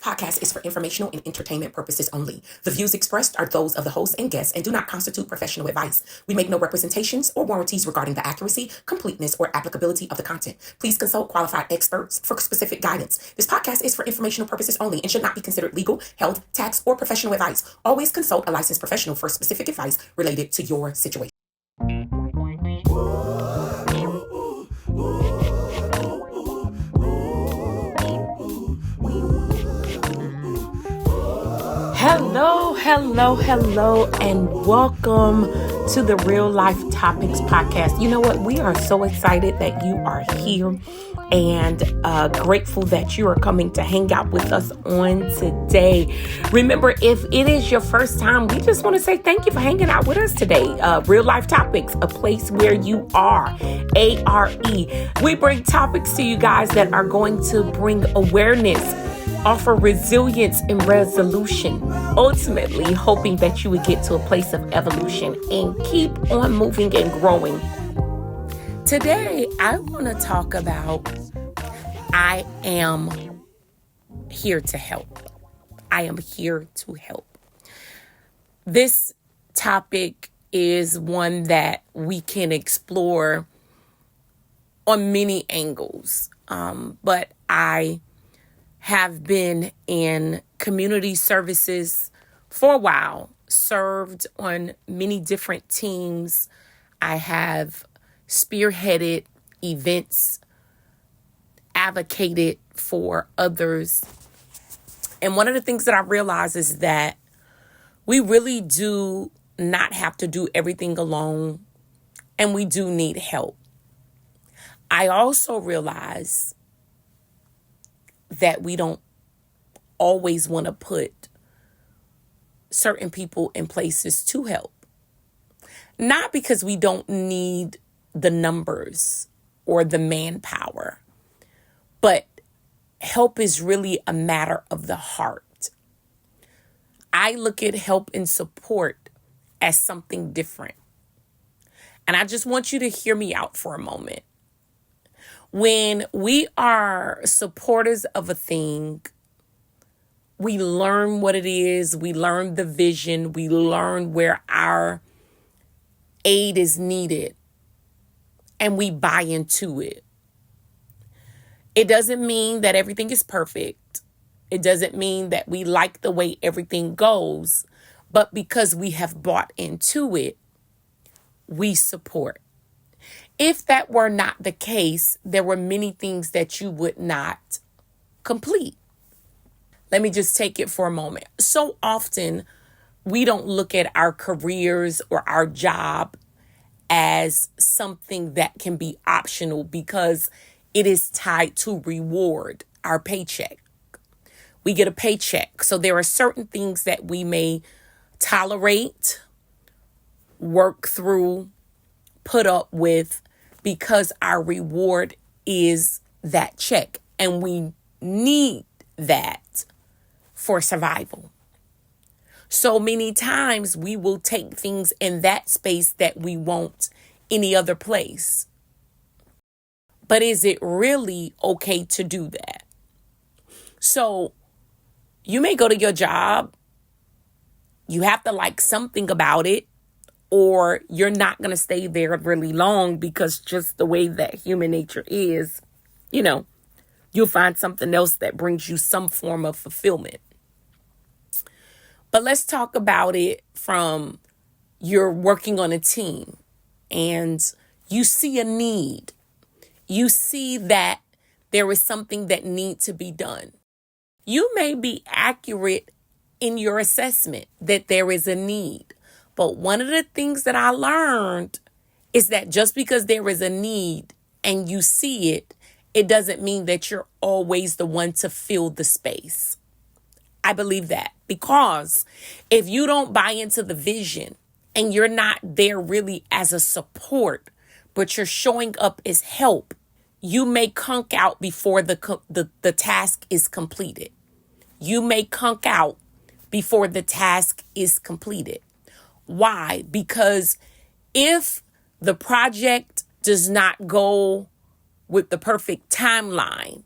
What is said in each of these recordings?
podcast is for informational and entertainment purposes only. The views expressed are those of the host and guests and do not constitute professional advice. We make no representations or warranties regarding the accuracy, completeness, or applicability of the content. Please consult qualified experts for specific guidance. This podcast is for informational purposes only and should not be considered legal, health, tax, or professional advice. Always consult a licensed professional for specific advice related to your situation. Hello, and welcome to the Real Lyfe Topics Podcast. You know what? We are so excited that you are here and grateful that you are coming to hang out with us on today. Remember, if it is your first time, we just want to say thank you for hanging out with us today. Real Lyfe Topics, a place where you are, ARE. We bring topics to you guys that are going to bring awareness, offer resilience and resolution, ultimately hoping that you would get to a place of evolution and keep on moving and growing. Today, I want to talk about I am here to help. I am here to help. This topic is one that we can explore on many angles, but I have been in community services for a while, served on many different teams. I have spearheaded events, advocated for others. And one of the things that I realize is that we really do not have to do everything alone, and we do need help. I also realize that we don't always want to put certain people in places to help. Not because we don't need the numbers or the manpower, but help is really a matter of the heart. I look at help and support as something different. And I just want you to hear me out for a moment. When we are supporters of a thing, we learn what it is, we learn the vision, we learn where our aid is needed, and we buy into it. It doesn't mean that everything is perfect. It doesn't mean that we like the way everything goes, but because we have bought into it, we support. If that were not the case, there were many things that you would not complete. Let me just take it for a moment. So often, we don't look at our careers or our job as something that can be optional because it is tied to reward, our paycheck. We get a paycheck. So there are certain things that we may tolerate, work through, put up with, because our reward is that check. And we need that for survival. So many times we will take things in that space that we won't any other place. But is it really okay to do that? So you may go to your job, you have to like something about it, or you're not going to stay there really long because just the way that human nature is, you'll find something else that brings you some form of fulfillment. But let's talk about it from you're working on a team and you see a need. You see that there is something that needs to be done. You may be accurate in your assessment that there is a need. But one of the things that I learned is that just because there is a need and you see it, it doesn't mean that you're always the one to fill the space. I believe that because if you don't buy into the vision and you're not there really as a support, but you're showing up as help, you may conk out before the task is completed. You may conk out before the task is completed. Why? Because if the project does not go with the perfect timeline,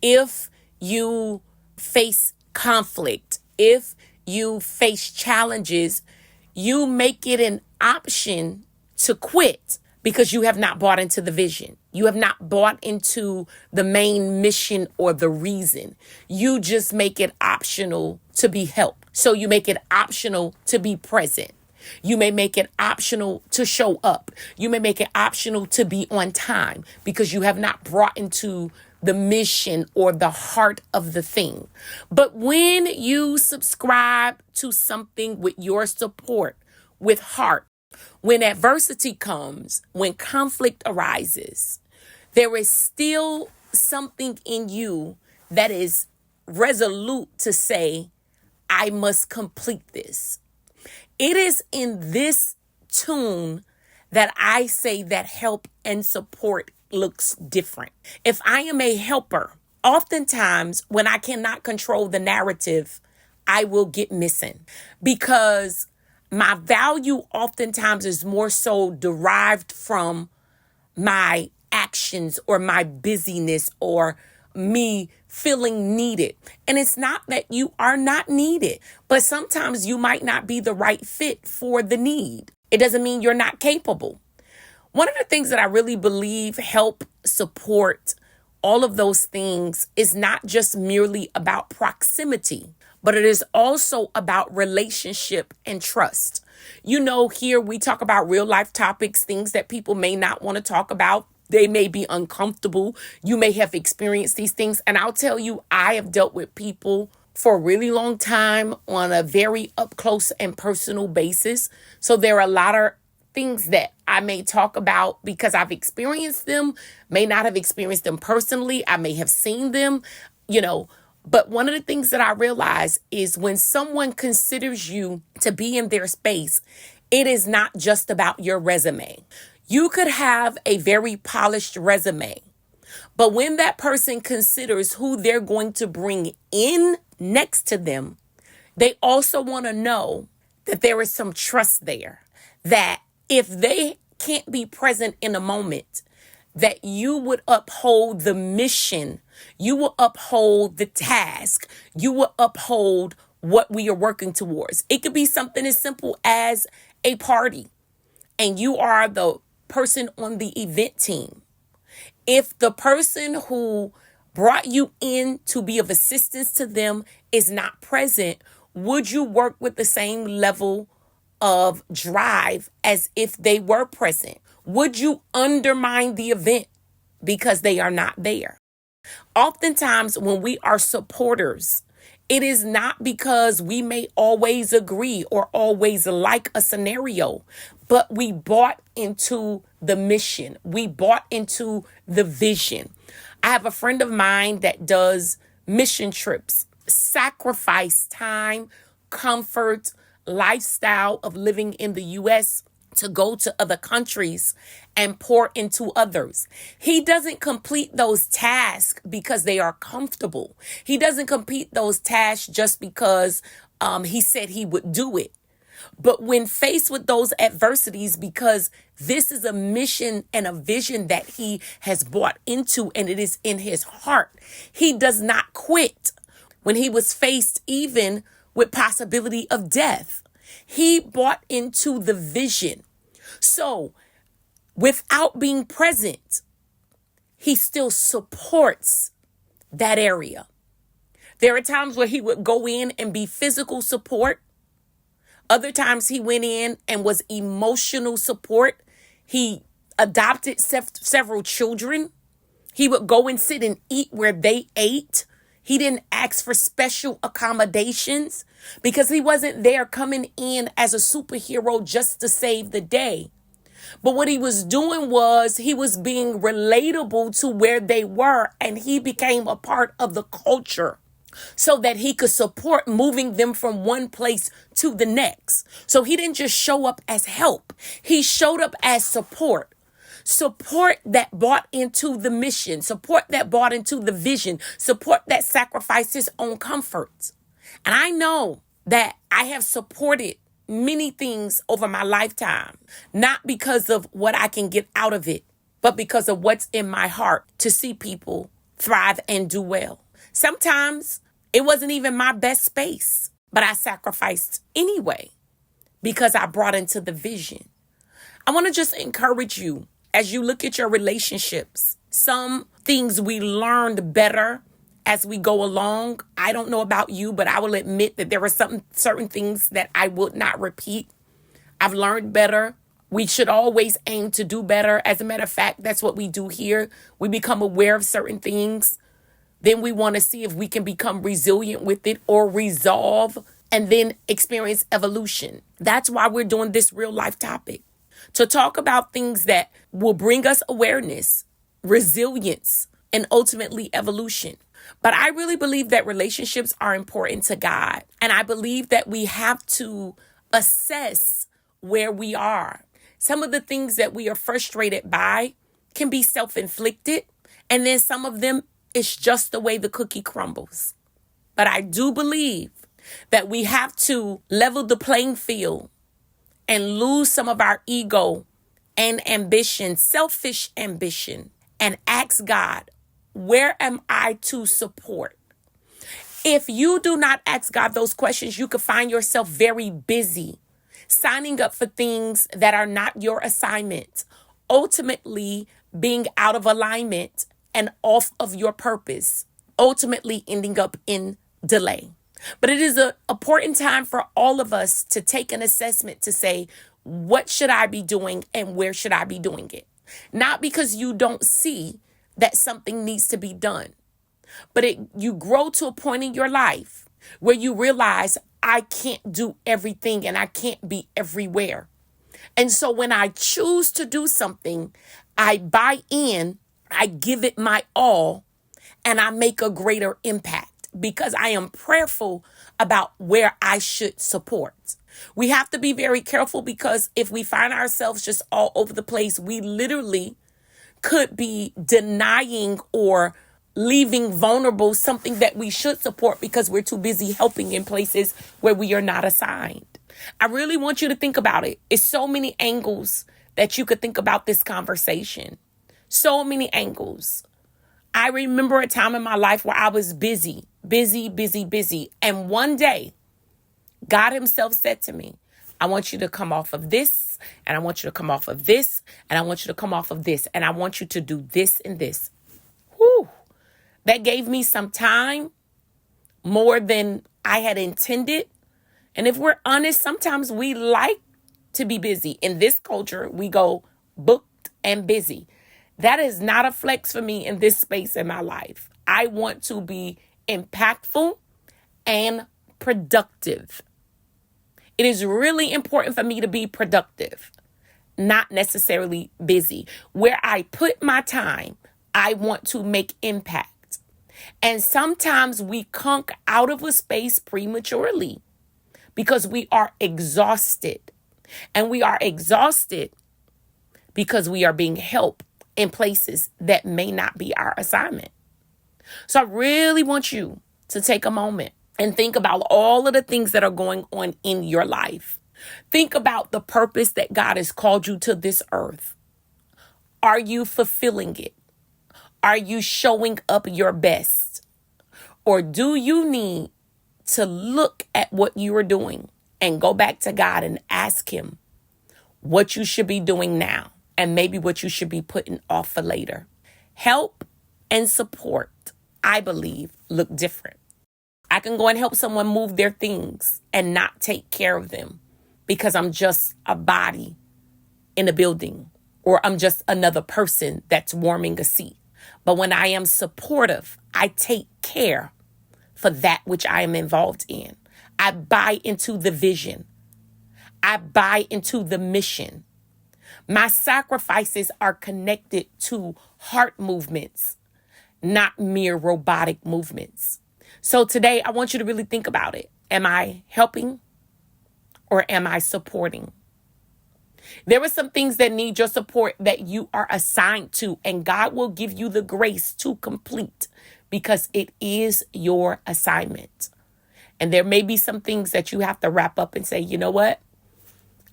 if you face conflict, if you face challenges, you make it an option to quit because you have not bought into the vision. You have not bought into the main mission or the reason. You just make it optional to be helped. So you make it optional to be present. You may make it optional to show up. You may make it optional to be on time because you have not brought into the mission or the heart of the thing. But when you subscribe to something with your support, with heart, when adversity comes, when conflict arises, there is still something in you that is resolute to say, I must complete this. It is in this tune that I say that help and support looks different. If I am a helper, oftentimes when I cannot control the narrative, I will get missing because my value oftentimes is more so derived from my actions or my busyness or me feeling needed. And it's not that you are not needed, but sometimes you might not be the right fit for the need. It doesn't mean you're not capable. One of the things that I really believe help support all of those things is not just merely about proximity, but it is also about relationship and trust. You know, here we talk about real life topics, things that people may not want to talk about. They may be uncomfortable. You may have experienced these things. And I'll tell you, I have dealt with people for a really long time on a very up close and personal basis. So there are a lot of things that I may talk about because I've experienced them, may not have experienced them personally. I may have seen them, but one of the things that I realize is when someone considers you to be in their space, it is not just about your resume. You could have a very polished resume, but when that person considers who they're going to bring in next to them, they also want to know that there is some trust there, that if they can't be present in a moment, that you would uphold the mission, you will uphold the task, you will uphold what we are working towards. It could be something as simple as a party, and you are the person on the event team. If the person who brought you in to be of assistance to them is not present, would you work with the same level of drive as if they were present? Would you undermine the event because they are not there? Oftentimes when we are supporters, it is not because we may always agree or always like a scenario, but we bought into the mission. We bought into the vision. I have a friend of mine that does mission trips, sacrifice time, comfort, lifestyle of living in the U.S. to go to other countries and pour into others. He doesn't complete those tasks because they are comfortable. He doesn't complete those tasks just because he said he would do it. But when faced with those adversities, because this is a mission and a vision that he has bought into and it is in his heart, he does not quit. When he was faced even with possibility of death, he bought into the vision. So without being present, he still supports that area. There are times where he would go in and be physical support. Other times he went in and was emotional support. He adopted several children. He would go and sit and eat where they ate. He didn't ask for special accommodations because he wasn't there coming in as a superhero just to save the day. But what he was doing was he was being relatable to where they were, and he became a part of the culture so that he could support moving them from one place to the next. So he didn't just show up as help. He showed up as support. Support that bought into the mission, support that bought into the vision, support that sacrificed his own comforts. And I know that I have supported many things over my lifetime, not because of what I can get out of it, but because of what's in my heart to see people thrive and do well. Sometimes It wasn't even my best space, but I sacrificed anyway because I brought into the vision. I want to just encourage you as you look at your relationships. Some things we learned better as we go along. I don't know about you, but I will admit that there were certain things that I would not repeat. I've learned better. We should always aim to do better. As a matter of fact, that's what we do here. We become aware of certain things. Then we want to see if we can become resilient with it or resolve and then experience evolution. That's why we're doing this real life topic, to talk about things that will bring us awareness, resilience, and ultimately evolution. But I really believe that relationships are important to God. And I believe that we have to assess where we are. Some of the things that we are frustrated by can be self-inflicted. And then some of them, it's just the way the cookie crumbles. But I do believe that we have to level the playing field and lose some of our ego and ambition, selfish ambition, and ask God, where am I to support? If you do not ask God those questions, you could find yourself very busy, signing up for things that are not your assignment, ultimately being out of alignment and off of your purpose, ultimately ending up in delay. But it is an important time for all of us to take an assessment to say, what should I be doing and where should I be doing it? Not because you don't see that something needs to be done, but you grow to a point in your life where you realize I can't do everything and I can't be everywhere. And so when I choose to do something, I buy in, I give it my all, and I make a greater impact because I am prayerful about where I should support. We have to be very careful because if we find ourselves just all over the place, we literally could be denying or leaving vulnerable something that we should support because we're too busy helping in places where we are not assigned. I really want you to think about it. It's so many angles that you could think about this conversation. So many angles. I remember a time in my life where I was busy. And one day, God himself said to me, I want you to come off of this, and I want you to come off of this, and I want you to come off of this, and I want you to do this and this. Whew. That gave me some time, more than I had intended. And if we're honest, sometimes we like to be busy. In this culture, we go booked and busy. That is not a flex for me in this space in my life. I want to be impactful and productive. It is really important for me to be productive, not necessarily busy. Where I put my time, I want to make impact. And sometimes we conk out of a space prematurely because we are exhausted. And we are exhausted because we are being helped in places that may not be our assignment. So I really want you to take a moment and think about all of the things that are going on in your life. Think about the purpose that God has called you to this earth. Are you fulfilling it? Are you showing up your best? Or do you need to look at what you are doing and go back to God and ask him what you should be doing now and maybe what you should be putting off for later? Help and support, I believe, look different. I can go and help someone move their things and not take care of them because I'm just a body in a building or I'm just another person that's warming a seat. But when I am supportive, I take care for that which I am involved in. I buy into the vision. I buy into the mission. My sacrifices are connected to heart movements, not mere robotic movements. So today, I want you to really think about it. Am I helping or am I supporting? There are some things that need your support that you are assigned to, and God will give you the grace to complete because it is your assignment. And there may be some things that you have to wrap up and say, you know what?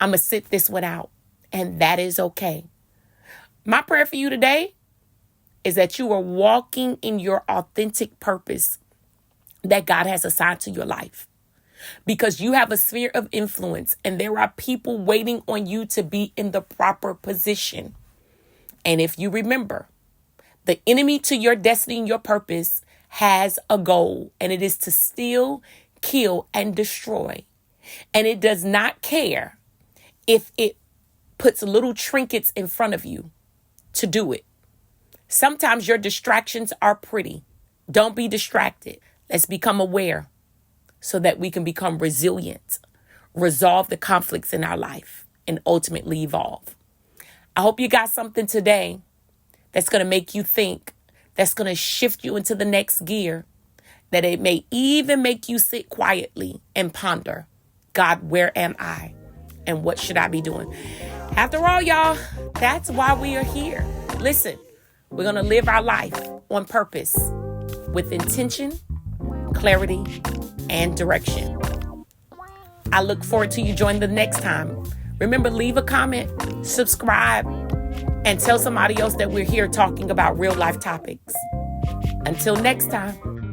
I'm going to sit this one out, and that is okay. My prayer for you today is that you are walking in your authentic purpose, that God has assigned to your life. Because you have a sphere of influence and there are people waiting on you to be in the proper position. And if you remember, the enemy to your destiny and your purpose has a goal, and it is to steal, kill, and destroy. And it does not care if it puts little trinkets in front of you to do it. Sometimes your distractions are pretty. Don't be distracted. Let's become aware so that we can become resilient, resolve the conflicts in our life, and ultimately evolve. I hope you got something today that's going to make you think, that's going to shift you into the next gear, that it may even make you sit quietly and ponder, God, where am I? And what should I be doing? After all, y'all, that's why we are here. Listen, we're going to live our life on purpose with intention, clarity, and direction. I look forward to you joining the next time. Remember, leave a comment, subscribe, and tell somebody else that we're here talking about real life topics. Until next time.